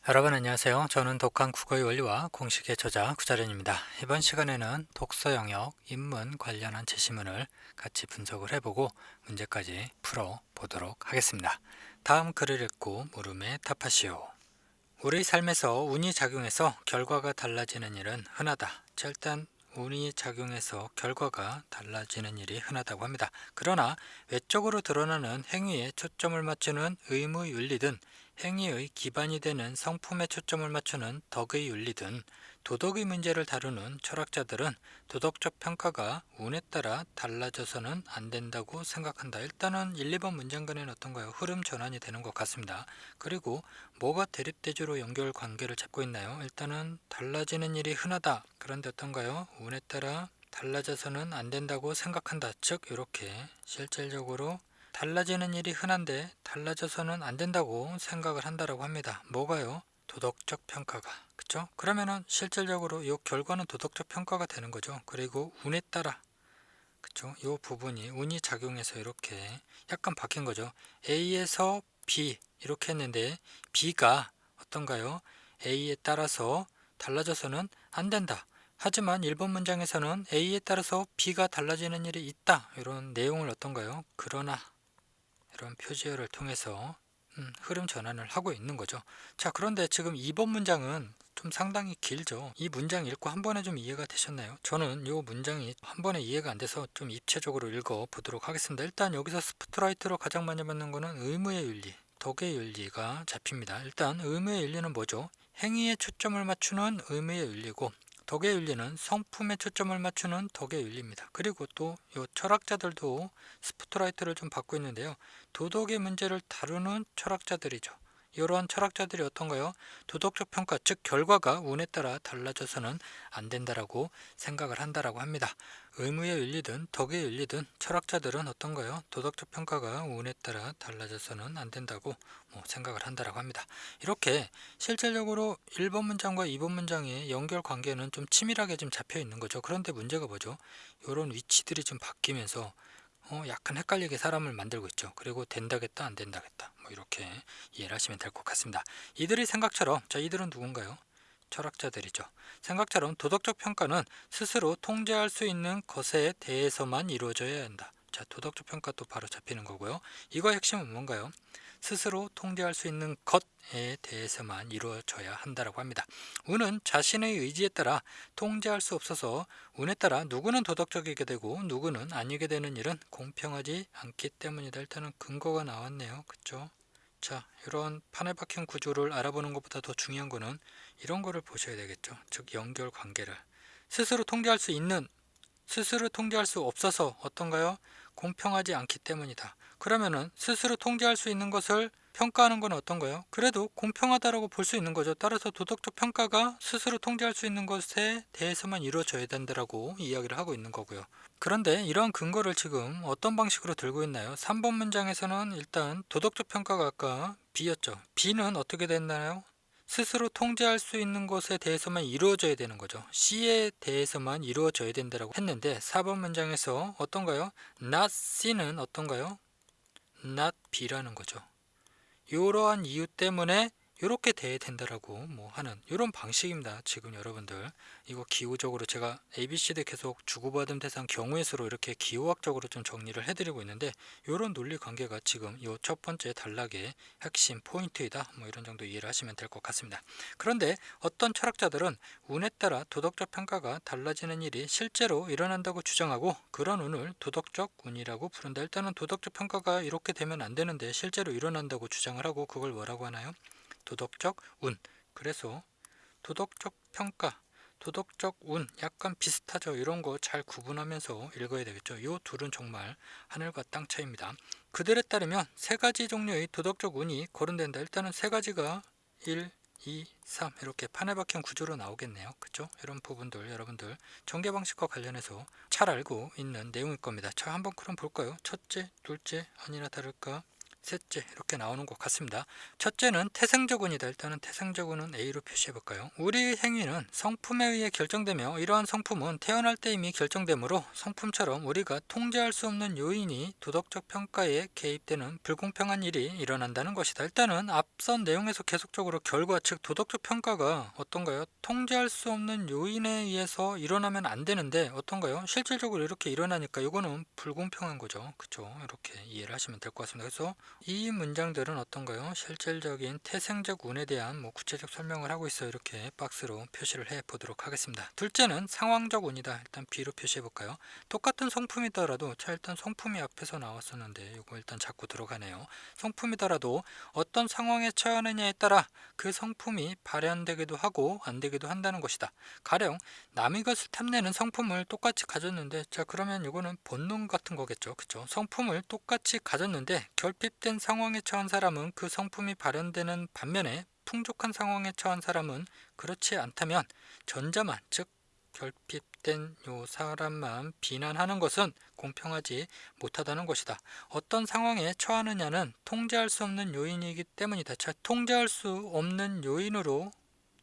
여러분 안녕하세요. 저는 독한 국어의 원리와 공식의 저자 구자련입니다. 이번 시간에는 독서 영역, 입문 관련한 제시문을 같이 분석을 해보고 문제까지 풀어보도록 하겠습니다. 다음 글을 읽고 물음에 답하시오. 우리 삶에서 운이 작용해서 결과가 달라지는 일은 흔하다. 자, 일단 운이 작용해서 결과가 달라지는 일이 흔하다고 합니다. 그러나 외적으로 드러나는 행위에 초점을 맞추는 의무윤리든 행위의 기반이 되는 성품에 초점을 맞추는 덕의 윤리든 도덕의 문제를 다루는 철학자들은 도덕적 평가가 운에 따라 달라져서는 안 된다고 생각한다. 일단은 1, 2번 문장간에는 어떤가요? 흐름 전환이 되는 것 같습니다. 그리고 뭐가 대립대조로 연결 관계를 잡고 있나요? 일단은 달라지는 일이 흔하다. 그런데 어떤가요? 운에 따라 달라져서는 안 된다고 생각한다. 즉 이렇게 실질적으로 달라지는 일이 흔한데 달라져서는 안 된다고 생각을 한다라고 합니다. 뭐가요? 도덕적 평가가. 그쵸? 그러면은 실질적으로 이 결과는 도덕적 평가가 되는 거죠. 그리고 운에 따라 그쵸? 이 부분이 운이 작용해서 이렇게 약간 바뀐 거죠. A에서 B 이렇게 했는데 B가 어떤가요? A에 따라서 달라져서는 안 된다. 하지만 1번 문장에서는 A에 따라서 B가 달라지는 일이 있다. 이런 내용을 어떤가요? 그러나 이런 표지어를 통해서 흐름 전환을 하고 있는 거죠. 자, 그런데 지금 2번 문장은 좀 상당히 길죠. 이 문장 읽고 한 번에 좀 이해가 되셨나요? 저는 이 문장이 한 번에 이해가 안 돼서 좀 입체적으로 읽어 보도록 하겠습니다. 일단 여기서 스포트라이트로 가장 많이 받는 거는 의무의 윤리, 덕의 윤리가 잡힙니다. 일단 의무의 윤리는 뭐죠? 행위에 초점을 맞추는 의무의 윤리고 덕의 윤리는 성품에 초점을 맞추는 덕의 윤리입니다. 그리고 또 이 철학자들도 스포트라이트를 좀 받고 있는데요. 도덕의 문제를 다루는 철학자들이죠. 이러한 철학자들이 어떤가요? 도덕적 평가, 즉 결과가 운에 따라 달라져서는 안 된다라고 생각을 한다라고 합니다. 의무의 윤리든 덕의 윤리든 철학자들은 어떤가요? 도덕적 평가가 운에 따라 달라져서는 안 된다고 생각을 한다라고 합니다. 이렇게 실질적으로 1번 문장과 2번 문장의 연결 관계는 좀 치밀하게 좀 잡혀 있는 거죠. 그런데 문제가 뭐죠? 이런 위치들이 좀 바뀌면서 약간 헷갈리게 사람을 만들고 있죠. 그리고 된다겠다 안 된다겠다 이렇게 이해를 하시면 될 것 같습니다. 이들의 생각처럼 자 이들은 누군가요? 철학자들이죠. 생각처럼 도덕적 평가는 스스로 통제할 수 있는 것에 대해서만 이루어져야 한다. 자, 도덕적 평가도 바로 잡히는 거고요. 이거의 핵심은 뭔가요? 스스로 통제할 수 있는 것에 대해서만 이루어져야 한다고 합니다. 운은 자신의 의지에 따라 통제할 수 없어서 운에 따라 누구는 도덕적이게 되고 누구는 아니게 되는 일은 공평하지 않기 때문이다. 일단은 근거가 나왔네요. 그쵸? 자, 이런 판에 박힌 구조를 알아보는 것보다 더 중요한 거는 이런 거를 보셔야 되겠죠. 즉 연결 관계를 스스로 통제할 수 있는 스스로 통제할 수 없어서 어떤가요? 공평하지 않기 때문이다. 그러면은 스스로 통제할 수 있는 것을 평가하는 건 어떤가요? 그래도 공평하다라고 볼 수 있는 거죠. 따라서 도덕적 평가가 스스로 통제할 수 있는 것에 대해서만 이루어져야 된다라고 이야기를 하고 있는 거고요. 그런데 이러한 근거를 지금 어떤 방식으로 들고 있나요? 3번 문장에서는 일단 도덕적 평가가 아까 B였죠. B는 어떻게 됐나요? 스스로 통제할 수 있는 것에 대해서만 이루어져야 되는 거죠. C에 대해서만 이루어져야 된다고 했는데 4번 문장에서 어떤가요? Not C는 어떤가요? Not B라는 거죠. 이러한 이유 때문에 이렇게 돼야 된다라고 하는 이런 방식입니다. 지금 여러분들 이거 기호적으로 제가 ABCD 계속 주고받은 대상 경우의 수로 이렇게 기호학적으로 좀 정리를 해드리고 있는데 이런 논리 관계가 지금 이 첫 번째 단락의 핵심 포인트이다. 이런 정도 이해를 하시면 될 것 같습니다. 그런데 어떤 철학자들은 운에 따라 도덕적 평가가 달라지는 일이 실제로 일어난다고 주장하고 그런 운을 도덕적 운이라고 부른다. 일단은 도덕적 평가가 이렇게 되면 안 되는데 실제로 일어난다고 주장을 하고 그걸 뭐라고 하나요? 도덕적 운. 그래서 도덕적 평가, 도덕적 운 약간 비슷하죠. 이런 거 잘 구분하면서 읽어야 되겠죠. 이 둘은 정말 하늘과 땅 차이입니다. 그들에 따르면 세 가지 종류의 도덕적 운이 거론된다. 일단은 세 가지가 1, 2, 3 이렇게 판에 박힌 구조로 나오겠네요. 그죠? 이런 부분들 여러분들 전개 방식과 관련해서 잘 알고 있는 내용일 겁니다. 자, 한번 그럼 볼까요? 첫째, 둘째, 아니나 다를까? 셋째 이렇게 나오는 것 같습니다. 첫째는 태생적 운이다. 일단은 태생적 운은 A로 표시해 볼까요? 우리 행위는 성품에 의해 결정되며 이러한 성품은 태어날 때 이미 결정되므로 성품처럼 우리가 통제할 수 없는 요인이 도덕적 평가에 개입되는 불공평한 일이 일어난다는 것이다. 일단은 앞선 내용에서 계속적으로 결과 즉 도덕적 평가가 어떤가요? 통제할 수 없는 요인에 의해서 일어나면 안 되는데 어떤가요? 실질적으로 이렇게 일어나니까 이거는 불공평한 거죠. 그쵸? 이렇게 이해를 하시면 될 것 같습니다. 그래서 이 문장들은 어떤가요? 실질적인 태생적 운에 대한 구체적 설명을 하고 있어 이렇게 박스로 표시를 해 보도록 하겠습니다. 둘째는 상황적 운이다. 일단 B로 표시해 볼까요? 똑같은 성품이더라도 자 일단 성품이 앞에서 나왔었는데 이거 일단 자꾸 들어가네요. 성품이더라도 어떤 상황에 처하느냐에 따라 그 성품이 발현되기도 하고 안 되기도 한다는 것이다. 가령 남의 것을 탐내는 성품을 똑같이 가졌는데 자 그러면 이거는 본능 같은 거겠죠. 그쵸? 성품을 똑같이 가졌는데 결핍된 상황에 처한 사람은 그 성품이 발현되는 반면에 풍족한 상황에 처한 사람은 그렇지 않다면 전자만 즉 결핍된 요 사람만 비난하는 것은 공평하지 못하다는 것이다. 어떤 상황에 처하느냐는 통제할 수 없는 요인이기 때문이다. 자, 통제할 수 없는 요인으로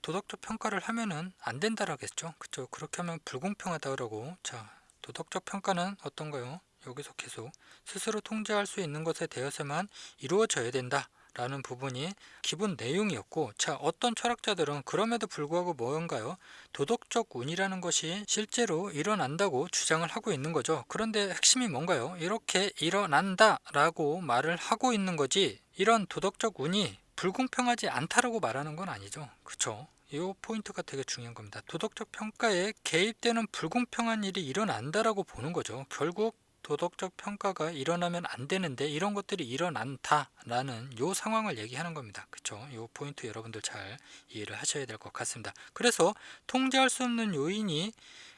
도덕적 평가를 하면은 안 된다라겠죠. 그쵸? 그렇게 하면 불공평하다 그러고 자, 도덕적 평가는 어떤가요? 여기서 계속 스스로 통제할 수 있는 것에 대해서만 이루어져야 된다. 라는 부분이 기본 내용이었고 자 어떤 철학자들은 그럼에도 불구하고 뭔가요? 도덕적 운이라는 것이 실제로 일어난다고 주장을 하고 있는 거죠. 그런데 핵심이 뭔가요? 이렇게 일어난다 라고 말을 하고 있는 거지 이런 도덕적 운이 불공평하지 않다라고 말하는 건 아니죠. 그쵸? 이 포인트가 되게 중요한 겁니다. 도덕적 평가에 개입되는 불공평한 일이 일어난다라고 보는 거죠. 결국 도덕적 평가가 일어나면 안 되는데 이런 것들이 일어난다라는 요 상황을 얘기하는 겁니다. 그쵸? 요 포인트 여러분들 잘 이해를 하셔야 될 것 같습니다. 그래서 통제할 수 없는 요인이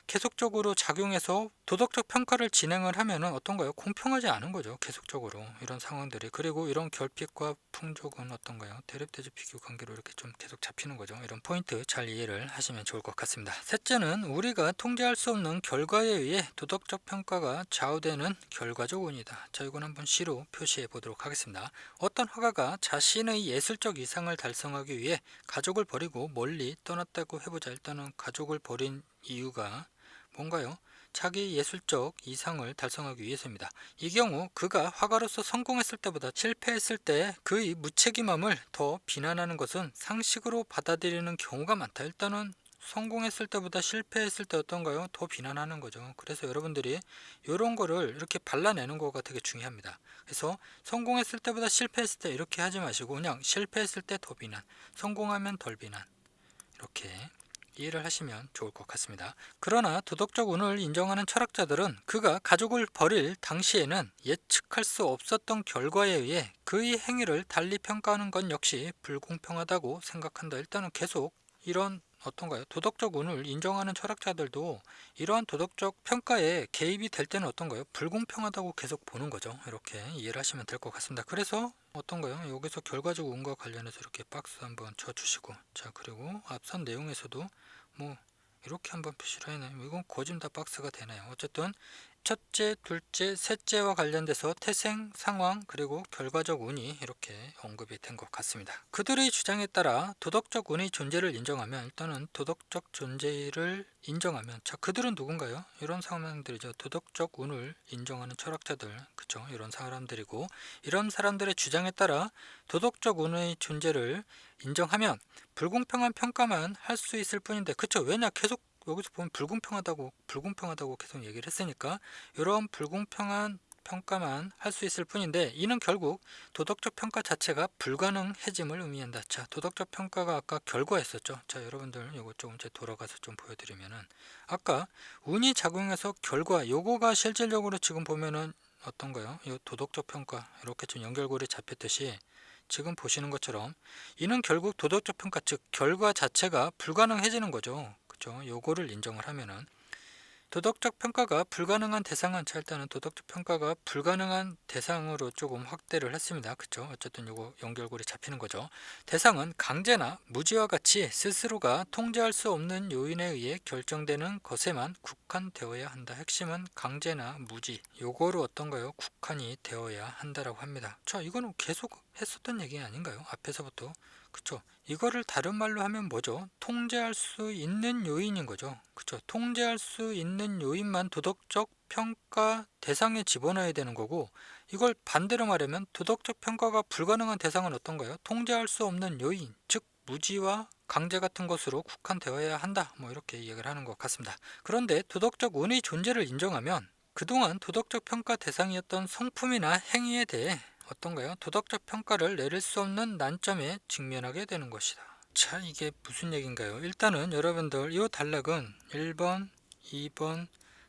계속적으로 작용해서 도덕적 평가를 진행을 하면은 어떤가요? 공평하지 않은 거죠. 계속적으로 이런 상황들이 그리고 이런 결핍과 풍족은 어떤가요? 대립대조 비교 관계로 이렇게 좀 계속 잡히는 거죠. 이런 포인트 잘 이해를 하시면 좋을 것 같습니다. 셋째는 우리가 통제할 수 없는 결과에 의해 도덕적 평가가 좌우되는 결과적 운이다. 자, 이건 한번 C로 표시해 보도록 하겠습니다. 어떤 화가가 자신의 예술적 이상을 달성하기 위해 가족을 버리고 멀리 떠났다고 해보자. 일단은 가족을 버린 이유가 뭔가요? 자기 예술적 이상을 달성하기 위해서입니다. 이 경우 그가 화가로서 성공했을 때보다 실패했을 때 그의 무책임함을 더 비난하는 것은 상식으로 받아들이는 경우가 많다. 일단은 성공했을 때보다 실패했을 때 어떤가요? 더 비난하는 거죠. 그래서 여러분들이 이런 거를 이렇게 발라내는 거가 되게 중요합니다. 그래서 성공했을 때보다 실패했을 때 이렇게 하지 마시고 그냥 실패했을 때 더 비난, 성공하면 덜 비난 이렇게 이해를 하시면 좋을 것 같습니다. 그러나 도덕적 운을 인정하는 철학자들은 그가 가족을 버릴 당시에는 예측할 수 없었던 결과에 의해 그의 행위를 달리 평가하는 건 역시 불공평하다고 생각한다. 일단은 계속 이런 어떤가요? 도덕적 운을 인정하는 철학자들도 이러한 도덕적 평가에 개입이 될 때는 어떤가요? 불공평하다고 계속 보는 거죠. 이렇게 이해를 하시면 될 것 같습니다. 그래서 어떤가요? 여기서 결과적 운과 관련해서 이렇게 박스 한번 쳐주시고 자 그리고 앞선 내용에서도 뭐 이렇게 한번 표시를 해놔요. 이건 거진 다 박스가 되나요? 어쨌든 첫째, 둘째, 셋째와 관련돼서 태생, 상황, 그리고 결과적 운이 이렇게 언급이 된 것 같습니다. 그들의 주장에 따라 도덕적 운의 존재를 인정하면 일단은 도덕적 존재를 인정하면 자 그들은 누군가요? 이런 상황들이죠. 도덕적 운을 인정하는 철학자들 그쵸? 이런 사람들이고 이런 사람들의 주장에 따라 도덕적 운의 존재를 인정하면 불공평한 평가만 할 수 있을 뿐인데 그쵸? 왜냐 계속 여기서 보면 불공평하다고 계속 얘기를 했으니까 이런 불공평한 평가만 할 수 있을 뿐인데 이는 결국 도덕적 평가 자체가 불가능해짐을 의미한다. 자, 도덕적 평가가 아까 결과였었죠. 자, 여러분들 이거 조금 이제 돌아가서 좀 보여드리면은 아까 운이 작용해서 결과 요거가 실질적으로 지금 보면은 어떤가요? 이 도덕적 평가 이렇게 좀 연결고리 잡혔듯이 지금 보시는 것처럼 이는 결국 도덕적 평가 즉 결과 자체가 불가능해지는 거죠. 그죠? 요거를 인정을 하면은 도덕적 평가가 불가능한 대상은, 자 일단은 도덕적 평가가 불가능한 대상으로 조금 확대를 했습니다. 그쵸? 어쨌든 요거 연결고리 잡히는 거죠. 대상은 강제나 무지와 같이 스스로가 통제할 수 없는 요인에 의해 결정되는 것에만 국한되어야 한다. 핵심은 강제나 무지, 요거로 어떤가요? 국한이 되어야 한다라고 합니다. 자, 이거는 계속 했었던 얘기 아닌가요? 앞에서부터. 그쵸? 이거를 다른 말로 하면 뭐죠? 통제할 수 있는 요인인 거죠. 그쵸? 통제할 수 있는 요인만 도덕적 평가 대상에 집어넣어야 되는 거고, 이걸 반대로 말하면 도덕적 평가가 불가능한 대상은 어떤가요? 통제할 수 없는 요인, 즉 무지와 강제 같은 것으로 국한되어야 한다. 뭐 이렇게 이야기를 하는 것 같습니다. 그런데 도덕적 운의 존재를 인정하면 그동안 도덕적 평가 대상이었던 성품이나 행위에 대해 어떤가요? 도덕적 평가를 내릴 수 없는 난점에 직면하게 되는 것이다. 자, 이게 무슨 얘기인가요? 일단은 여러분들 이 단락은 1번, 2번,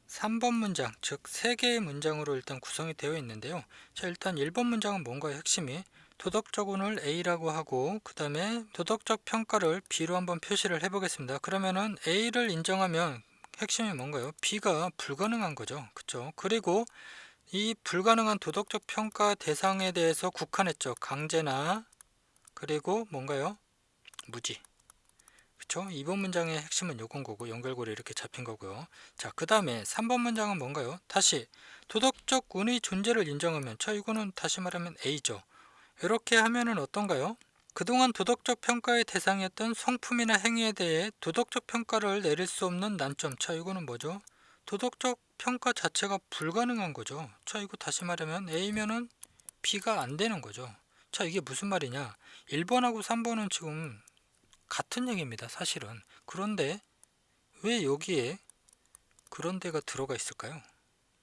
3번 문장, 즉 3개의 문장으로 일단 구성이 되어 있는데요. 자, 일단 1번 문장은 뭔가요? 핵심이 도덕적 운을 A라고 하고 그 다음에 도덕적 평가를 B로 한번 표시를 해보겠습니다. 그러면은 A를 인정하면 핵심이 뭔가요? B가 불가능한 거죠. 그쵸? 그리고 이 불가능한 도덕적 평가 대상에 대해서 국한했죠. 강제나 그리고 뭔가요? 무지. 그쵸? 2번 문장의 핵심은 요건 거고 연결고리 이렇게 잡힌 거고요. 자, 그 다음에 3번 문장은 뭔가요? 다시 도덕적 운의 존재를 인정하면, 자 이거는 다시 말하면 A죠. 이렇게 하면은 어떤가요? 그동안 도덕적 평가의 대상이었던 성품이나 행위에 대해 도덕적 평가를 내릴 수 없는 난점. 자, 이거는 뭐죠? 도덕적 평가 자체가 불가능한 거죠. 자, 이거 다시 말하면 A면은 B가 안 되는 거죠. 자, 이게 무슨 말이냐? 1번하고 3번은 지금 같은 얘기입니다, 사실은. 그런데 왜 여기에 그런 데가 들어가 있을까요?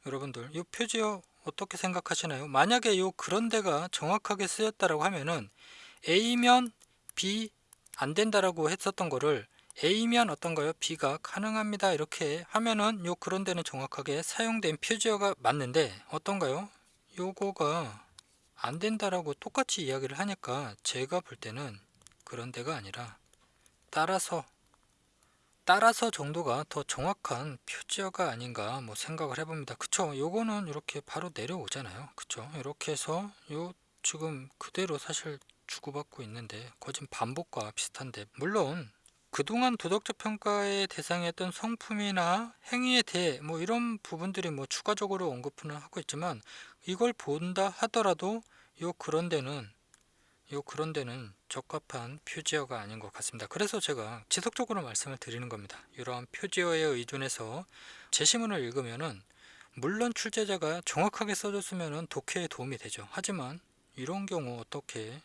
여러분들, 이 표지어 어떻게 생각하시나요? 만약에 이 그런 데가 정확하게 쓰였다라고 하면은 A면 B 안 된다라고 했었던 거를 A면 어떤가요? B가 가능합니다 이렇게 하면은 요 그런 데는 정확하게 사용된 표지어가 맞는데 어떤가요? 요거가 안 된다라고 똑같이 이야기를 하니까 제가 볼 때는 그런 데가 아니라 따라서 정도가 더 정확한 표지어가 아닌가 뭐 생각을 해봅니다. 그쵸? 요거는 이렇게 바로 내려오잖아요. 그쵸? 이렇게 해서 요 지금 그대로 사실 주고받고 있는데 거진 반복과 비슷한데, 물론 그동안 도덕적 평가의 대상이었던 성품이나 행위에 대해 뭐 이런 부분들이 뭐 추가적으로 언급은 하고 있지만 이걸 본다 하더라도 요 그런 데는 적합한 표지어가 아닌 것 같습니다. 그래서 제가 지속적으로 말씀을 드리는 겁니다. 이러한 표지어에 의존해서 제시문을 읽으면은 물론 출제자가 정확하게 써줬으면 독해에 도움이 되죠. 하지만 이런 경우 어떻게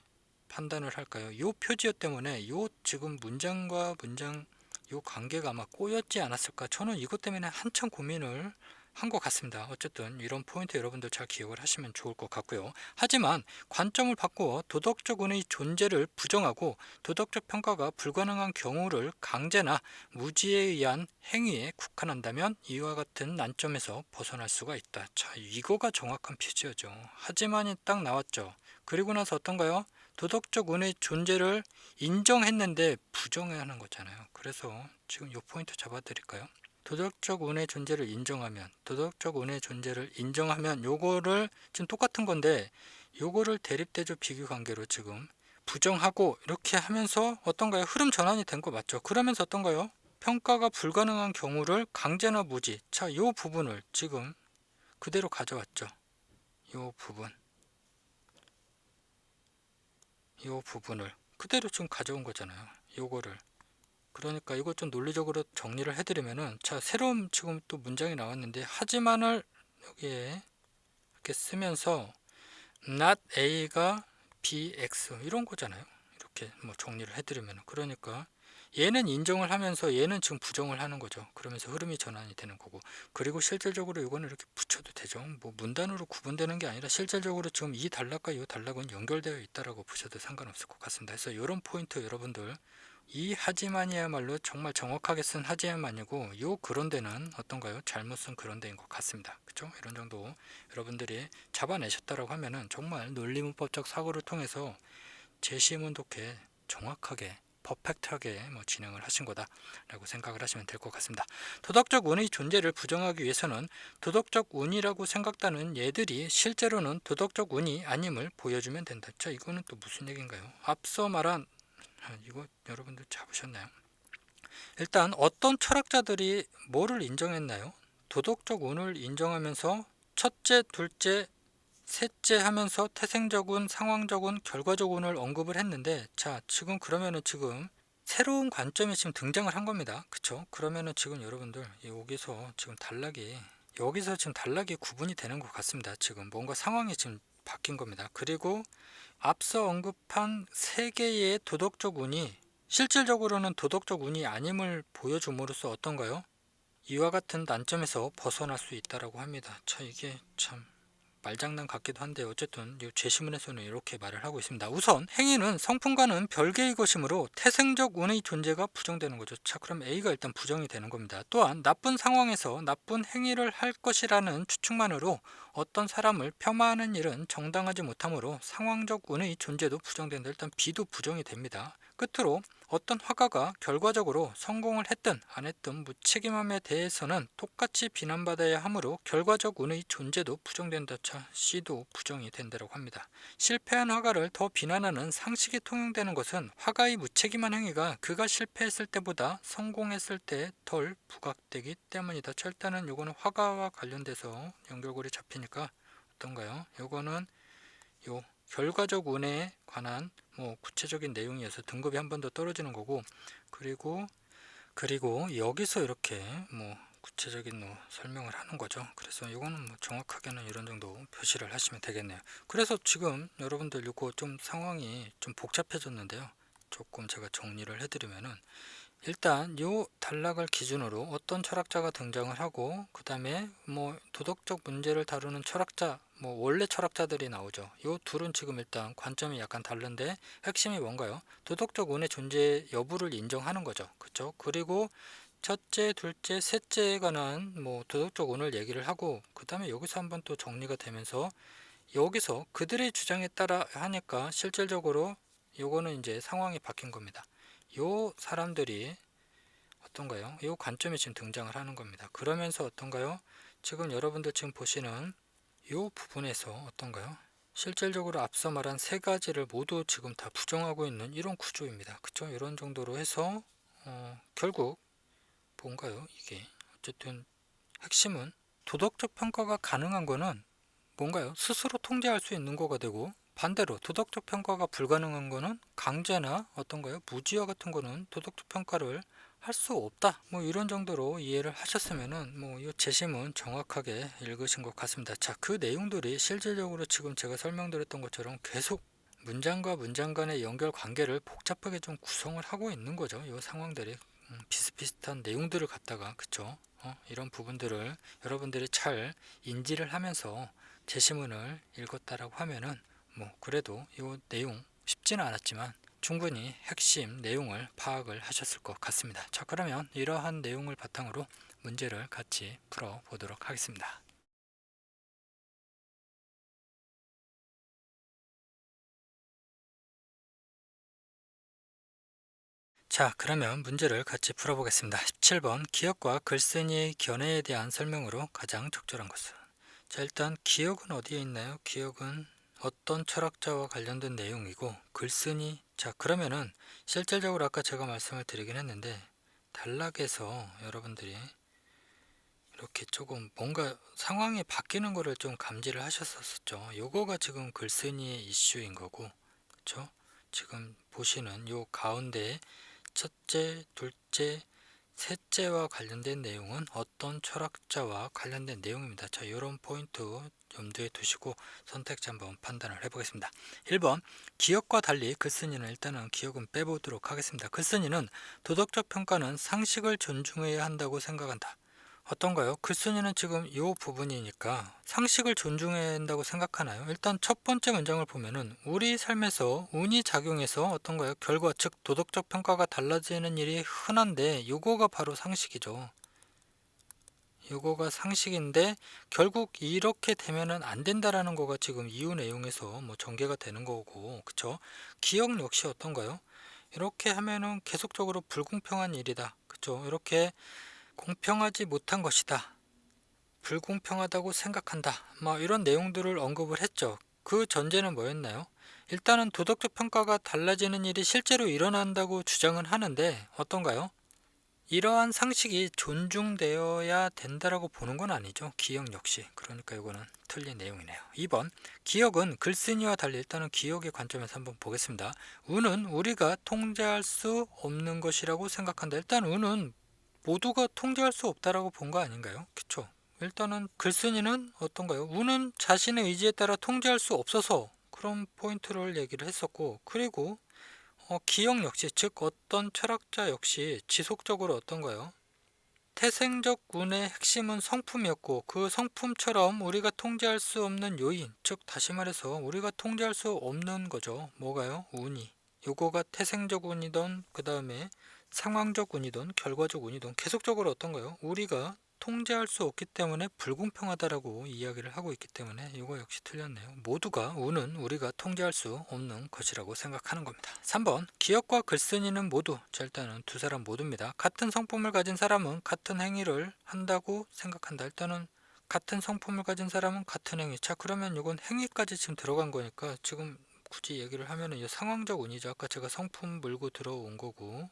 판단을 할까요? 이 표지어 때문에 이 지금 문장과 문장 이 관계가 아마 꼬였지 않았을까? 저는 이것 때문에 한참 고민을 한 것 같습니다. 어쨌든 이런 포인트 여러분들 잘 기억을 하시면 좋을 것 같고요. 하지만 관점을 바꾸어 도덕적 운의 존재를 부정하고 도덕적 평가가 불가능한 경우를 강제나 무지에 의한 행위에 국한한다면 이와 같은 난점에서 벗어날 수가 있다. 자, 이거가 정확한 표지어죠. 하지만이 딱 나왔죠. 그리고 나서 어떤가요? 도덕적 운의 존재를 인정했는데 부정해야 하는 거잖아요. 그래서 지금 이 포인트 잡아 드릴까요? 도덕적 운의 존재를 인정하면 요거를 지금 똑같은 건데 요거를 대립대조 비교관계로 지금 부정하고 이렇게 하면서 어떤가요? 흐름 전환이 된 거 맞죠? 그러면서 어떤가요? 평가가 불가능한 경우를 강제나 무지, 자, 요 부분을 지금 그대로 가져왔죠. 요 부분을 그대로 지금 가져온 거잖아요. 요거를. 그러니까 이것 좀 논리적으로 정리를 해드리면은, 자, 새로운 지금 또 문장이 나왔는데 하지만을 여기에 이렇게 쓰면서 not A가 BX 이런 거잖아요. 이렇게 뭐 정리를 해드리면, 그러니까 얘는 인정을 하면서 얘는 지금 부정을 하는 거죠. 그러면서 흐름이 전환이 되는 거고, 그리고 실질적으로 이거는 이렇게 붙여도 되죠. 뭐 문단으로 구분되는 게 아니라 실질적으로 지금 이 단락과 이 단락은 연결되어 있다라고 보셔도 상관없을 것 같습니다. 그래서 이런 포인트 여러분들, 이 하지만이야말로 정말 정확하게 쓴 하지만이고 요 그런 데는 어떤가요? 잘못 쓴 그런 데인 것 같습니다. 그쵸? 이런 정도 여러분들이 잡아내셨다라고 하면은 정말 논리문법적 사고를 통해서 제시문 독해 정확하게 퍼펙트하게 진행을 하신 거다라고 생각을 하시면 될 것 같습니다. 도덕적 운의 존재를 부정하기 위해서는 도덕적 운이라고 생각하는 얘들이 실제로는 도덕적 운이 아님을 보여주면 된다. 자, 이거는 또 무슨 얘기인가요? 앞서 말한 이거 여러분들 잡으셨나요? 일단 어떤 철학자들이 뭐를 인정했나요? 도덕적 운을 인정하면서 첫째, 둘째, 셋째 하면서 태생적 운, 상황적 운, 결과적 운을 언급을 했는데, 자, 지금 그러면은 지금 새로운 관점이 지금 등장을 한 겁니다. 그쵸? 그러면은 지금 여러분들 여기서 지금 단락이 구분이 되는 것 같습니다. 지금 뭔가 상황이 지금 바뀐 겁니다. 그리고 앞서 언급한 세 개의 도덕적 운이 실질적으로는 도덕적 운이 아님을 보여줌으로써 어떤가요? 이와 같은 난점에서 벗어날 수 있다라고 합니다. 자, 이게 참 말장난 같기도 한데 어쨌든 이 제시문에서는 이렇게 말을 하고 있습니다. 우선 행위는 성품과는 별개의 것이므로 태생적 운의 존재가 부정되는 거죠. 자, 그럼 A가 일단 부정이 되는 겁니다. 또한 나쁜 상황에서 나쁜 행위를 할 것이라는 추측만으로 어떤 사람을 폄하하는 일은 정당하지 못하므로 상황적 운의 존재도 부정된다. 일단 B도 부정이 됩니다. 끝으로 어떤 화가가 결과적으로 성공을 했든 안 했든 무책임함에 대해서는 똑같이 비난받아야 하므로 결과적 운의 존재도 부정된다. 자, C도 부정이 된다고 합니다. 실패한 화가를 더 비난하는 상식이 통용되는 것은 화가의 무책임한 행위가 그가 실패했을 때보다 성공했을 때 덜 부각되기 때문이다. 자, 일단은 요거는 화가와 관련돼서 연결고리 잡히니까 어떤가요? 요거는 요 결과적 운에 관한 구체적인 내용이어서 등급이 한 번 더 떨어지는 거고, 그리고 여기서 이렇게 구체적인 설명을 하는 거죠. 그래서 이거는 정확하게는 이런 정도 표시를 하시면 되겠네요. 그래서 지금 여러분들 이거 좀 상황이 좀 복잡해졌는데요. 조금 제가 정리를 해드리면은, 일단 요 단락을 기준으로 어떤 철학자가 등장을 하고, 그 다음에 도덕적 문제를 다루는 철학자, 원래 철학자들이 나오죠. 요 둘은 지금 일단 관점이 약간 다른데 핵심이 뭔가요? 도덕적 운의 존재 여부를 인정하는 거죠. 그렇죠? 그리고 첫째, 둘째, 셋째에 관한 도덕적 운을 얘기를 하고, 그 다음에 여기서 한번 또 정리가 되면서 여기서 그들의 주장에 따라 하니까 실질적으로 요거는 이제 상황이 바뀐 겁니다. 요 사람들이 어떤가요? 요 관점이 지금 등장을 하는 겁니다. 그러면서 어떤가요? 지금 여러분들 지금 보시는 요 부분에서 어떤가요? 실질적으로 앞서 말한 세 가지를 모두 지금 다 부정하고 있는 이런 구조입니다. 그쵸? 이런 정도로 해서 결국 뭔가요? 이게 어쨌든 핵심은 도덕적 평가가 가능한 거는 뭔가요? 스스로 통제할 수 있는 거가 되고, 반대로 도덕적 평가가 불가능한 거는 강제나 어떤가요? 무지와 같은 거는 도덕적 평가를 할 수 없다. 이런 정도로 이해를 하셨으면은 이 제시문 정확하게 읽으신 것 같습니다. 자, 그 내용들이 실질적으로 지금 제가 설명드렸던 것처럼 계속 문장과 문장 간의 연결 관계를 복잡하게 좀 구성을 하고 있는 거죠. 이 상황들이 비슷비슷한 내용들을 갖다가, 그쵸? 이런 부분들을 여러분들이 잘 인지를 하면서 제시문을 읽었다라고 하면은 그래도 이 내용 쉽지는 않았지만 충분히 핵심 내용을 파악을 하셨을 것 같습니다. 자, 그러면 이러한 내용을 바탕으로 문제를 같이 풀어 보도록 하겠습니다. 자, 그러면 문제를 같이 풀어보겠습니다. 17번 기억과 글쓴이의 견해에 대한 설명으로 가장 적절한 것은. 자, 일단 기억은 어디에 있나요? 기억은 어떤 철학자와 관련된 내용이고, 글쓴이, 자, 그러면은 실질적으로 아까 제가 말씀을 드리긴 했는데 단락에서 여러분들이 이렇게 조금 뭔가 상황이 바뀌는 거를 좀 감지를 하셨었죠. 요거가 지금 글쓴이의 이슈인 거고, 그쵸? 지금 보시는 요 가운데 첫째, 둘째, 셋째와 관련된 내용은 어떤 철학자와 관련된 내용입니다. 자, 이런 포인트 염두에 두시고 선택지 한번 판단을 해보겠습니다. 1번 기억과 달리 글쓴이는, 일단은 기억은 빼보도록 하겠습니다. 글쓴이는 도덕적 평가는 상식을 존중해야 한다고 생각한다. 어떤가요? 글쓴이는 지금 이 부분이니까 상식을 존중해야 한다고 생각하나요? 일단 첫 번째 문장을 보면은 우리 삶에서 운이 작용해서 어떤가요? 결과, 즉 도덕적 평가가 달라지는 일이 흔한데 요거가 바로 상식이죠. 요거가 상식인데 결국 이렇게 되면은 안 된다라는 거가 지금 이유 내용에서 전개가 되는 거고, 그쵸? 기억 역시 어떤가요? 이렇게 하면은 계속적으로 불공평한 일이다. 그쵸? 이렇게 공평하지 못한 것이다. 불공평하다고 생각한다. 이런 내용들을 언급을 했죠. 그 전제는 뭐였나요? 일단은 도덕적 평가가 달라지는 일이 실제로 일어난다고 주장은 하는데 어떤가요? 이러한 상식이 존중되어야 된다라고 보는 건 아니죠. 기억 역시. 그러니까 이거는 틀린 내용이네요. 2번. 기억은 글쓴이와 달리 일단은 기억의 관점에서 한번 보겠습니다. 운은 우리가 통제할 수 없는 것이라고 생각한다. 일단 운은 모두가 통제할 수 없다라고 본 거 아닌가요? 그쵸? 일단은 글쓴이는 어떤가요? 운은 자신의 의지에 따라 통제할 수 없어서 그런 포인트를 얘기를 했었고, 그리고 기억 역시, 즉 어떤 철학자 역시 지속적으로 어떤가요? 태생적 운의 핵심은 성품이었고 그 성품처럼 우리가 통제할 수 없는 요인, 즉 다시 말해서 우리가 통제할 수 없는 거죠. 뭐가요? 운이. 요거가 태생적 운이든 그 다음에 상황적 운이든 결과적 운이든 계속적으로 어떤가요? 우리가 통제할 수 없기 때문에 불공평하다라고 이야기를 하고 있기 때문에 이거 역시 틀렸네요. 모두가 운은 우리가 통제할 수 없는 것이라고 생각하는 겁니다. 3번. 기억과 글쓴이는 모두, 자 일단은 두 사람 모두입니다. 같은 성품을 가진 사람은 같은 행위를 한다고 생각한다. 일단은 같은 성품을 가진 사람은 같은 행위. 자 그러면 이건 행위까지 지금 들어간 거니까 지금 굳이 얘기를 하면은 이 상황적 운이죠. 아까 제가 성품 물고 들어온 거고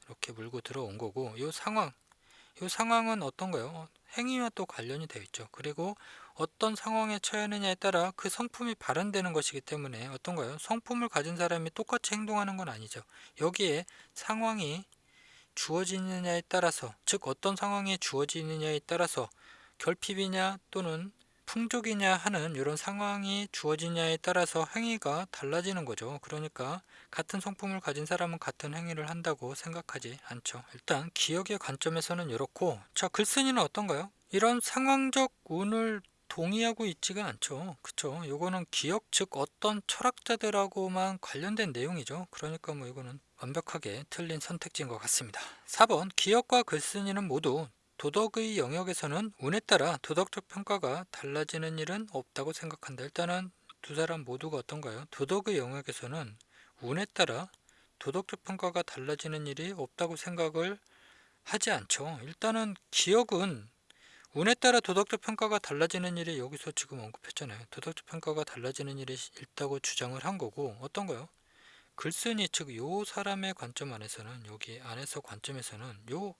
이렇게 물고 들어온 거고 이 상황은 어떤가요? 행위와 또 관련이 되어 있죠. 그리고 어떤 상황에 처하느냐에 따라 그 성품이 발현되는 것이기 때문에 어떤가요? 성품을 가진 사람이 똑같이 행동하는 건 아니죠. 여기에 상황이 주어지느냐에 따라서, 즉 어떤 상황이 주어지느냐에 따라서 결핍이냐 또는 풍족이냐 하는 이런 상황이 주어지냐에 따라서 행위가 달라지는 거죠. 그러니까 같은 성품을 가진 사람은 같은 행위를 한다고 생각하지 않죠. 일단 기억의 관점에서는 이렇고, 자 글쓴이는 어떤가요? 이런 상황적 운을 동의하고 있지가 않죠. 그쵸? 요거는 기억, 즉 어떤 철학자들하고만 관련된 내용이죠. 그러니까 이거는 완벽하게 틀린 선택지인 것 같습니다. 4번. 기억과 글쓴이는 모두 도덕의 영역에서는 운에 따라 도덕적 평가가 달라지는 일은 없다고 생각한다. 일단은 두 사람 모두가 어떤가요? 도덕의 영역에서는 운에 따라 도덕적 평가가 달라지는 일이 없다고 생각을 하지 않죠. 일단은 기억은 운에 따라 도덕적 평가가 달라지는 일이 여기서 지금 언급했잖아요. 도덕적 평가가 달라지는 일이 있다고 주장을 한 거고, 어떤가요? 글쓴이, 즉 요 사람의 관점 안에서는, 여기 안에서 관점에서는 요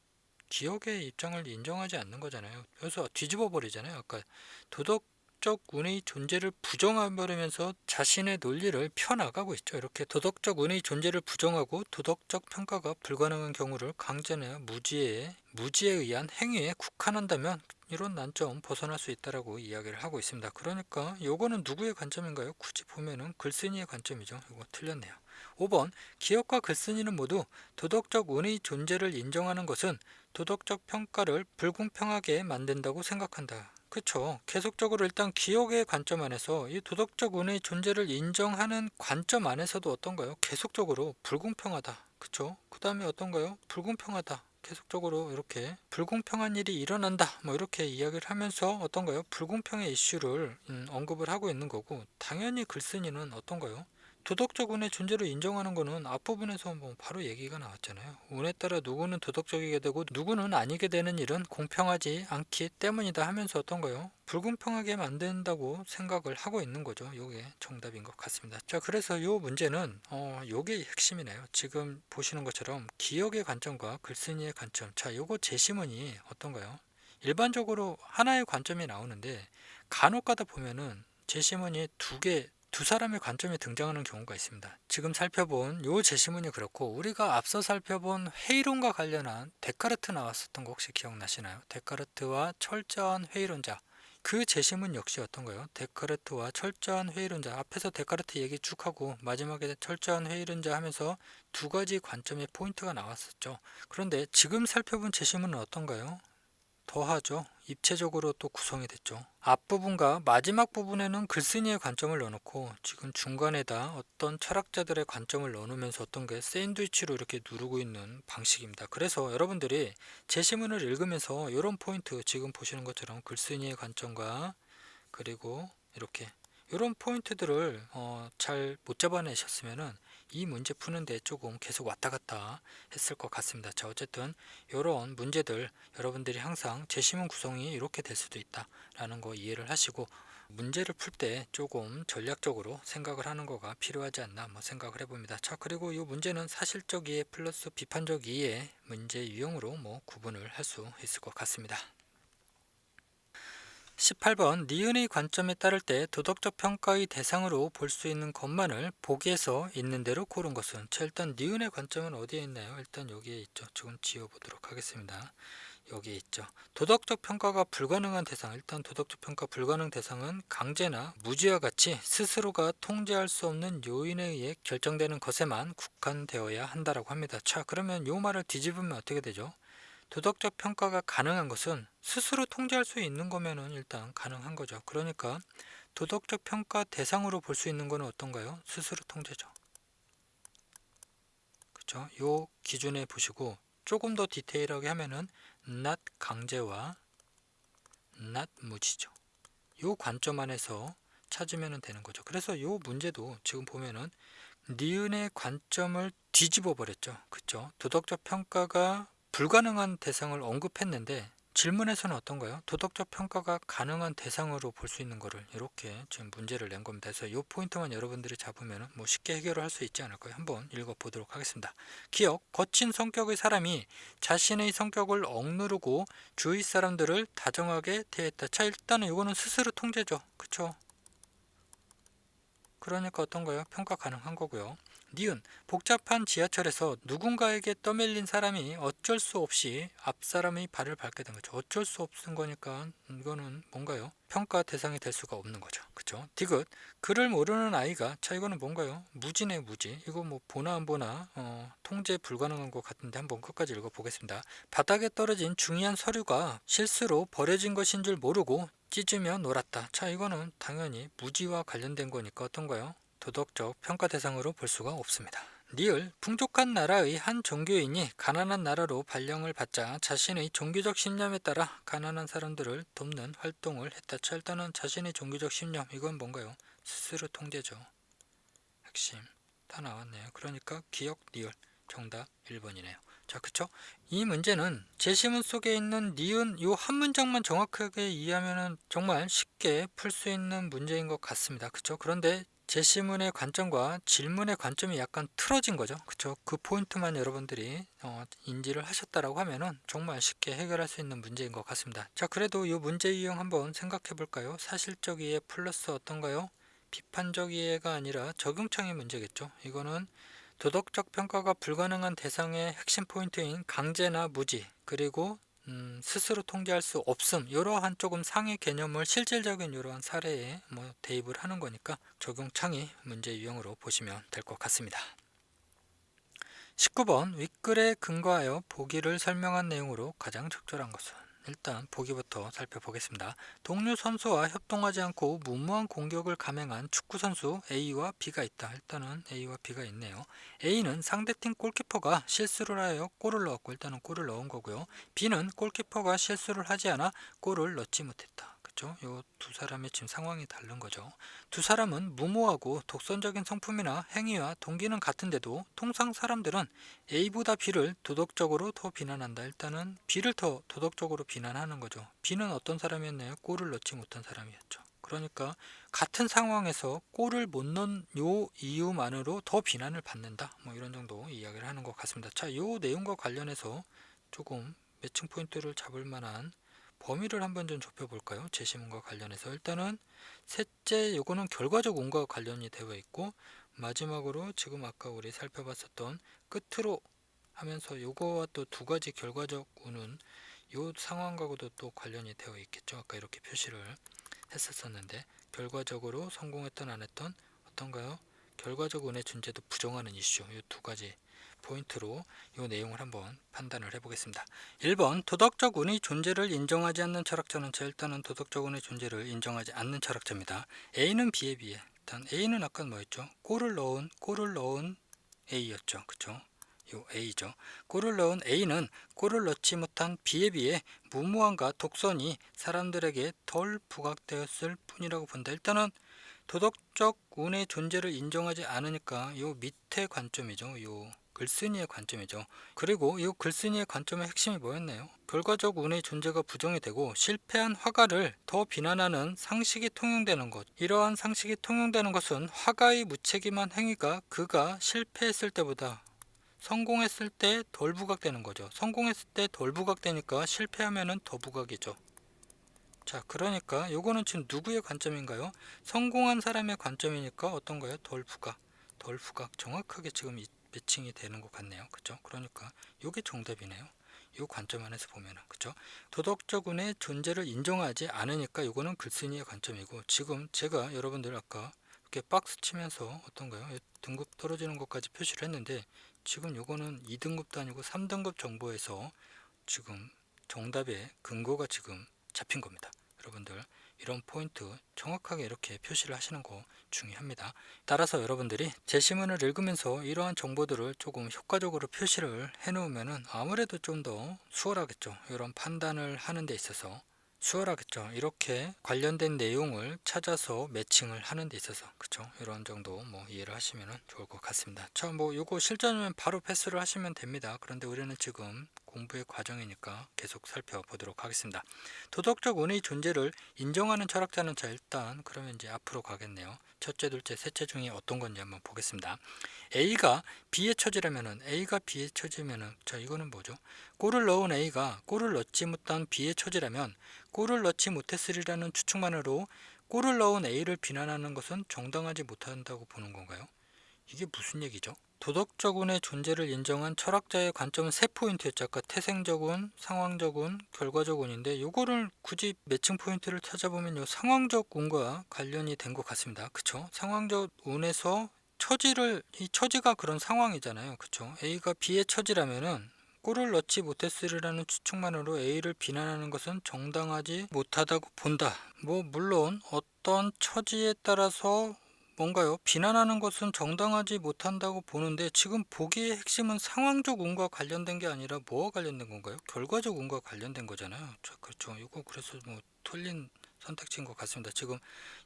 기억의 입장을 인정하지 않는 거잖아요. 그래서 뒤집어 버리잖아요. 아까 도덕적 운의 존재를 부정해버리면서 자신의 논리를 펴나가고 있죠. 이렇게 도덕적 운의 존재를 부정하고 도덕적 평가가 불가능한 경우를 강제나 무지에 의한 행위에 국한한다면 이런 난점 벗어날 수 있다라고 이야기를 하고 있습니다. 그러니까 요거는 누구의 관점인가요? 굳이 보면은 글쓴이의 관점이죠. 이거 틀렸네요. 5번. 기억과 글쓴이는 모두 도덕적 운의 존재를 인정하는 것은 도덕적 평가를 불공평하게 만든다고 생각한다. 그쵸? 계속적으로 일단 기억의 관점 안에서 이 도덕적 운의 존재를 인정하는 관점 안에서도 어떤가요? 계속적으로 불공평하다. 그쵸? 그 다음에 어떤가요? 불공평하다. 계속적으로 이렇게 불공평한 일이 일어난다. 이렇게 이야기를 하면서 어떤가요? 불공평의 이슈를 언급을 하고 있는 거고, 당연히 글쓴이는 어떤가요? 도덕적 운의 존재를 인정하는 거는 앞부분에서 바로 얘기가 나왔잖아요. 운에 따라 누구는 도덕적이게 되고 누구는 아니게 되는 일은 공평하지 않기 때문이다 하면서 어떤가요? 불공평하게 만든다고 생각을 하고 있는 거죠. 요게 정답인 것 같습니다. 자, 그래서 요 문제는 요게 핵심이네요. 지금 보시는 것처럼 기억의 관점과 글쓴이의 관점. 자, 요거 제시문이 어떤가요? 일반적으로 하나의 관점이 나오는데 간혹 가다 보면은 제시문이 두 사람의 관점이 등장하는 경우가 있습니다. 지금 살펴본 요 제시문이 그렇고, 우리가 앞서 살펴본 회의론과 관련한 데카르트 나왔었던 거 혹시 기억나시나요? 데카르트와 철저한 회의론자. 그 제시문 역시 어떤가요? 데카르트와 철저한 회의론자. 앞에서 데카르트 얘기 쭉 하고 마지막에 철저한 회의론자 하면서 두 가지 관점의 포인트가 나왔었죠. 그런데 지금 살펴본 제시문은 어떤가요? 더하죠. 입체적으로 또 구성이 됐죠. 앞부분과 마지막 부분에는 글쓴이의 관점을 넣어놓고 지금 중간에다 어떤 철학자들의 관점을 넣어놓으면서 어떤 게 샌드위치로 이렇게 누르고 있는 방식입니다. 그래서 여러분들이 제시문을 읽으면서 이런 포인트, 지금 보시는 것처럼 글쓴이의 관점과 그리고 이렇게 이런 포인트들을 잘 못 잡아내셨으면은 이 문제 푸는데 조금 계속 왔다 갔다 했을 것 같습니다. 자, 어쨌든 이런 문제들 여러분들이 항상 제시문 구성이 이렇게 될 수도 있다 라는 거 이해를 하시고, 문제를 풀 때 조금 전략적으로 생각을 하는 거가 필요하지 않나 생각을 해봅니다. 자, 그리고 이 문제는 사실적 이해 플러스 비판적 이해 문제 유형으로 구분을 할 수 있을 것 같습니다. 18번 니은의 관점에 따를 때 도덕적 평가의 대상으로 볼 수 있는 것만을 보기에서 있는 대로 고른 것은. 자, 일단 니은의 관점은 어디에 있나요? 일단 여기에 있죠. 조금 지워보도록 하겠습니다. 여기에 있죠. 도덕적 평가가 불가능한 대상. 일단 도덕적 평가 불가능 대상은 강제나 무지와 같이 스스로가 통제할 수 없는 요인에 의해 결정되는 것에만 국한되어야 한다라고 합니다. 자, 그러면 요 말을 뒤집으면 어떻게 되죠? 도덕적 평가가 가능한 것은 스스로 통제할 수 있는 거면은 일단 가능한 거죠. 그러니까 도덕적 평가 대상으로 볼 수 있는 거는 어떤가요? 스스로 통제죠. 그렇죠? 요 기준에 보시고 조금 더 디테일하게 하면은 not 강제와 not 무지죠. 요 관점 안에서 찾으면 되는 거죠. 그래서 요 문제도 지금 보면은 니은의 관점을 뒤집어 버렸죠. 그렇죠? 도덕적 평가가 불가능한 대상을 언급했는데 질문에서는 어떤가요? 도덕적 평가가 가능한 대상으로 볼 수 있는 거를 이렇게 지금 문제를 낸 겁니다. 그래서 이 포인트만 여러분들이 잡으면 쉽게 해결을 할 수 있지 않을까요? 한번 읽어보도록 하겠습니다. 기억, 거친 성격의 사람이 자신의 성격을 억누르고 주위 사람들을 다정하게 대했다. 자, 일단은 이거는 스스로 통제죠. 그쵸? 그러니까 어떤가요? 평가 가능한 거고요. 니은, 복잡한 지하철에서 누군가에게 떠밀린 사람이 어쩔 수 없이 앞 사람의 발을 밟게 된 거죠. 어쩔 수 없은 거니까 이거는 뭔가요? 평가 대상이 될 수가 없는 거죠. 그쵸? 디귿, 글을 모르는 아이가, 자 이거는 뭔가요? 무지네 무지. 이거 보나 안 보나 통제 불가능한 것 같은데 한번 끝까지 읽어보겠습니다. 바닥에 떨어진 중요한 서류가 실수로 버려진 것인 줄 모르고 찢으며 놀았다. 자 이거는 당연히 무지와 관련된 거니까 어떤가요? 도덕적 평가 대상으로 볼 수가 없습니다. 니을, 풍족한 나라의 한 종교인이 가난한 나라로 발령을 받자 자신의 종교적 신념에 따라 가난한 사람들을 돕는 활동을 했다. 자, 일단은 자신의 종교적 신념, 이건 뭔가요? 스스로 통제죠. 핵심 다 나왔네요. 그러니까 기억 니을 정답 1번이네요. 자, 그쵸? 이 문제는 제시문 속에 있는 니은 요 한 문장만 정확하게 이해하면 정말 쉽게 풀 수 있는 문제인 것 같습니다. 그쵸? 그런데 제시문의 관점과 질문의 관점이 약간 틀어진 거죠. 그쵸? 그 포인트만 여러분들이 인지를 하셨다라고 하면은 정말 쉽게 해결할 수 있는 문제인 것 같습니다. 자, 그래도 이 문제 유형 한번 생각해 볼까요? 사실적 이해 플러스 어떤가요? 비판적 이해가 아니라 적용창의 문제겠죠. 이거는 도덕적 평가가 불가능한 대상의 핵심 포인트인 강제나 무지, 그리고 스스로 통제할 수 없음, 이러한 조금 상위 개념을 실질적인 이러한 사례에 대입을 하는 거니까 적용창의 문제 유형으로 보시면 될 것 같습니다. 19번, 윗글에 근거하여 보기를 설명한 내용으로 가장 적절한 것은. 일단 보기부터 살펴보겠습니다. 동료 선수와 협동하지 않고 무모한 공격을 감행한 축구 선수 A와 B가 있다. 일단은 A와 B가 있네요. A는 상대팀 골키퍼가 실수를 하여 골을 넣었고, 일단은 골을 넣은 거고요. B는 골키퍼가 실수를 하지 않아 골을 넣지 못했다. 그렇죠? 이 두 사람의 지금 상황이 다른 거죠. 두 사람은 무모하고 독선적인 성품이나 행위와 동기는 같은데도 통상 사람들은 A보다 B를 도덕적으로 더 비난한다. 일단은 B를 더 도덕적으로 비난하는 거죠. B는 어떤 사람이었나요? 골을 넣지 못한 사람이었죠. 그러니까 같은 상황에서 골을 못 넣은 요 이유만으로 더 비난을 받는다. 이런 정도 이야기를 하는 것 같습니다. 자, 요 내용과 관련해서 조금 매칭 포인트를 잡을 만한 범위를 한번 좀 좁혀볼까요? 제시문과 관련해서 일단은 셋째, 요거는 결과적 운과 관련이 되어 있고, 마지막으로 지금 아까 우리 살펴봤었던 끝으로 하면서 요거와 또 두 가지 결과적 운은 요 상황과도 또 관련이 되어 있겠죠. 아까 이렇게 표시를 했었었는데, 결과적으로 성공했던 안 했던 어떤가요? 결과적 운의 존재도 부정하는 이슈, 요 두 가지 포인트로 이 내용을 한번 판단을 해보겠습니다. 1번, 도덕적 운의 존재를 인정하지 않는 철학자는. 일단은 도덕적 운의 존재를 인정하지 않는 철학자입니다. A는 B에 비해, 일단 A는 아까 뭐였죠? 골을 넣은 A였죠. 그쵸? 요 A죠. 골을 넣은 A는 골을 넣지 못한 B에 비해 무모함과 독선이 사람들에게 덜 부각되었을 뿐이라고 본다. 일단은 도덕적 운의 존재를 인정하지 않으니까 요 밑에 관점이죠. 요 글쓴이의 관점이죠. 그리고 이 글쓴이의 관점의 핵심이 뭐였나요? 결과적 운의 존재가 부정이 되고 실패한 화가를 더 비난하는 상식이 통용되는 것. 이러한 상식이 통용되는 것은 화가의 무책임한 행위가 그가 실패했을 때보다 성공했을 때 덜 부각되는 거죠. 성공했을 때 덜 부각되니까 실패하면은 더 부각이죠. 자, 그러니까 요거는 지금 누구의 관점인가요? 성공한 사람의 관점이니까 어떤가요? 덜 부각, 덜 부각. 정확하게 지금 매칭이 되는 것 같네요. 그죠? 그러니까 요게 정답이네요. 요 관점 안에서 보면은, 그죠? 도덕적 운의 존재를 인정하지 않으니까 요거는 글쓴이의 관점이고, 지금 제가 여러분들 아까 이렇게 박스 치면서 어떤가요? 등급 떨어지는 것까지 표시를 했는데, 지금 요거는 2등급도 아니고 3등급 정보에서 지금 정답의 근거가 지금 잡힌 겁니다. 여러분들 이런 포인트 정확하게 이렇게 표시를 하시는 거 중요합니다. 따라서 여러분들이 제시문을 읽으면서 이러한 정보들을 조금 효과적으로 표시를 해 놓으면 아무래도 좀 더 수월하겠죠. 이런 판단을 하는 데 있어서 수월하겠죠. 이렇게 관련된 내용을 찾아서 매칭을 하는 데 있어서, 그쵸? 이런 정도 뭐 이해를 하시면 좋을 것 같습니다. 자, 뭐 요거 실전이면 바로 패스를 하시면 됩니다. 그런데 우리는 지금 공부의 과정이니까 계속 살펴보도록 하겠습니다. 도덕적 운의 존재를 인정하는 철학자는, 자, 일단 그러면 이제 앞으로 가겠네요. 첫째, 둘째, 셋째 중에 어떤 건지 한번 보겠습니다. A가 B의 처지라면은, A가 B의 처지면은, 자, 이거는 뭐죠? 골을 넣은 A가 골을 넣지 못한 B의 처지라면 골을 넣지 못했으리라는 추측만으로 골을 넣은 A를 비난하는 것은 정당하지 못한다고 보는 건가요? 이게 무슨 얘기죠? 도덕적 운의 존재를 인정한 철학자의 관점은 세 포인트였죠. 아까 태생적 운, 상황적 운, 결과적 운인데 요거를 굳이 매칭 포인트를 찾아보면 요 상황적 운과 관련이 된 것 같습니다. 그쵸? 상황적 운에서 이 처지가 그런 상황이잖아요. 그쵸? A가 B의 처지라면은 골을 넣지 못했으리라는 추측만으로 A를 비난하는 것은 정당하지 못하다고 본다. 뭐 물론 어떤 처지에 따라서 뭔가요? 비난하는 것은 정당하지 못한다고 보는데, 지금 보기의 핵심은 상황적 운과 관련된 게 아니라 뭐와 관련된 건가요? 결과적 운과 관련된 거잖아요. 자, 그렇죠. 이거 그래서 뭐 틀린 선택지인 것 같습니다. 지금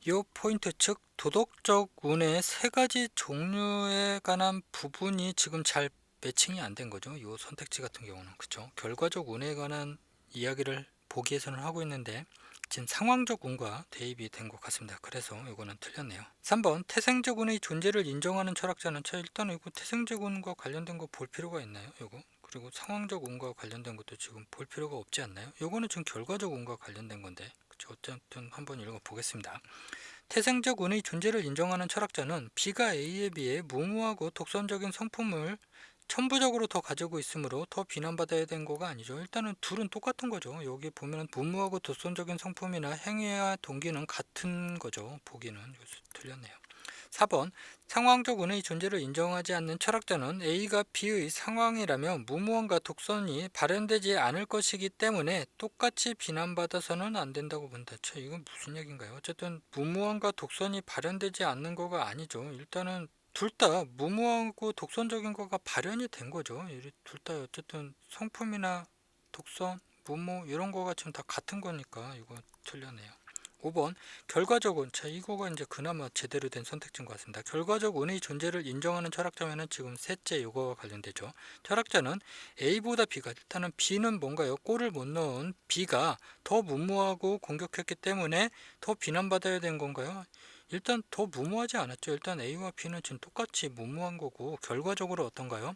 이 포인트, 즉 도덕적 운의 세 가지 종류에 관한 부분이 지금 잘 매칭이 안 된 거죠. 이 선택지 같은 경우는, 그렇죠. 결과적 운에 관한 이야기를 보기에서는 하고 있는데 지금 상황적 운과 대입이 된 것 같습니다. 그래서 이거는 틀렸네요. 3번 태생적 운의 존재를 인정하는 철학자는, 자, 일단 이거 태생적 운과 관련된 거 볼 필요가 있나요? 이거 그리고 상황적 운과 관련된 것도 지금 볼 필요가 없지 않나요? 이거는 지금 결과적 운과 관련된 건데, 그쵸? 어쨌든 한번 읽어보겠습니다. 태생적 운의 존재를 인정하는 철학자는 B가 A에 비해 무모하고 독선적인 성품을 천부적으로 더 가지고 있으므로 더 비난받아야 되는 거가 아니죠. 일단은 둘은 똑같은 거죠. 여기 보면 무모하고 독선적인 성품이나 행위와 동기는 같은 거죠. 보기는 여기서 틀렸네요. 4번 상황적 운의 존재를 인정하지 않는 철학자는 A가 B의 상황이라면 무모함과 독선이 발현되지 않을 것이기 때문에 똑같이 비난받아서는 안 된다고 본다. 이건 무슨 얘기인가요? 어쨌든 무모함과 독선이 발현되지 않는 거가 아니죠. 일단은 둘 다 무모하고 독선적인 거가 발현이 된 거죠. 둘 다 어쨌든 성품이나 독선, 무모 이런 거가 지금 다 같은 거니까 이거 틀렸네요. 5번 결과적 운, 자, 이거가 이제 그나마 제대로 된 선택지인 것 같습니다. 결과적 운의 존재를 인정하는 철학자면은 지금 셋째 이거와 관련되죠. 철학자는 A보다 B가, 일단은 B는 뭔가요? 골을 못 넣은 B가 더 무모하고 공격했기 때문에 더 비난받아야 된 건가요? 일단 더 무모하지 않았죠. 일단 A와 B는 지금 똑같이 무모한 거고, 결과적으로 어떤가요?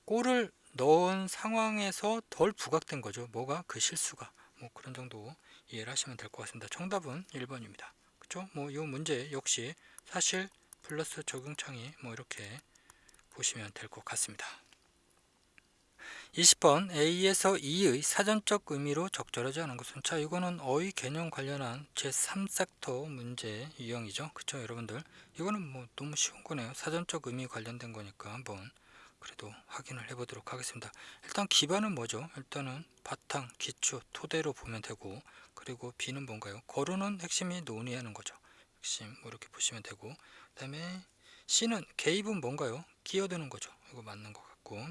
골을 넣은 상황에서 덜 부각된 거죠. 뭐가? 그 실수가. 뭐 그런 정도 이해를 하시면 될 것 같습니다. 정답은 1번입니다. 그쵸? 뭐 이 문제 역시 사실 플러스 적용창이 뭐 이렇게 보시면 될 것 같습니다. 20번 A에서 E의 사전적 의미로 적절하지 않은 것은, 자, 이거는 어휘 개념 관련한 제3섹터 문제 유형이죠. 그쵸, 여러분들? 이거는 뭐 너무 쉬운 거네요. 사전적 의미 관련된 거니까 한번 그래도 확인을 해보도록 하겠습니다. 일단 기반은 뭐죠? 일단은 바탕, 기초, 토대로 보면 되고, 그리고 B는 뭔가요? 거론은 핵심이 논의하는 거죠. 핵심 뭐 이렇게 보시면 되고, 그 다음에 C는 개입은 뭔가요? 끼어드는 거죠. 이거 맞는 것 같고,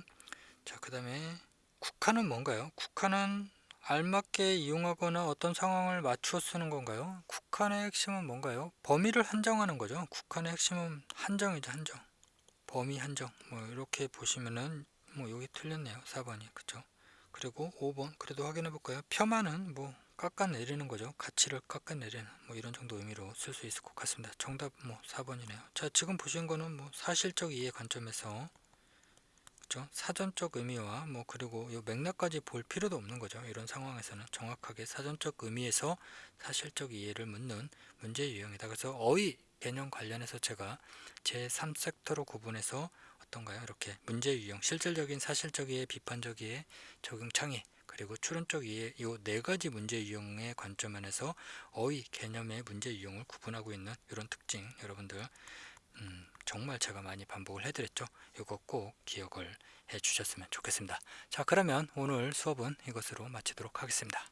자, 그 다음에 국한은 뭔가요? 국한은 알맞게 이용하거나 어떤 상황을 맞추어 쓰는 건가요? 국한의 핵심은 뭔가요? 범위를 한정하는 거죠. 국한의 핵심은 한정이죠, 한정. 범위 한정. 뭐 이렇게 보시면은 뭐 여기 틀렸네요. 4번이. 그쵸? 그리고 5번 그래도 확인해 볼까요? 폄하는 뭐 깎아내리는 거죠. 가치를 깎아내리는 뭐 이런 정도 의미로 쓸 수 있을 것 같습니다. 정답 뭐 4번이네요. 자, 지금 보신 거는 뭐 사실적 이해 관점에서 그렇죠? 사전적 의미와 뭐 그리고 이 맥락까지 볼 필요도 없는 거죠. 이런 상황에서는 정확하게 사전적 의미에서 사실적 이해를 묻는 문제 유형이다. 그래서 어휘 개념 관련해서 제가 제3섹터로 구분해서 어떤가요? 이렇게 문제 유형, 실질적인 사실적 이해, 비판적 이해, 적용 창의 그리고 추론적 이해 이 네 가지 문제 유형의 관점에서 어휘 개념의 문제 유형을 구분하고 있는 이런 특징 여러분들 정말 제가 많이 반복을 해드렸죠. 이거 꼭 기억을 해 주셨으면 좋겠습니다. 자, 그러면 오늘 수업은 이것으로 마치도록 하겠습니다.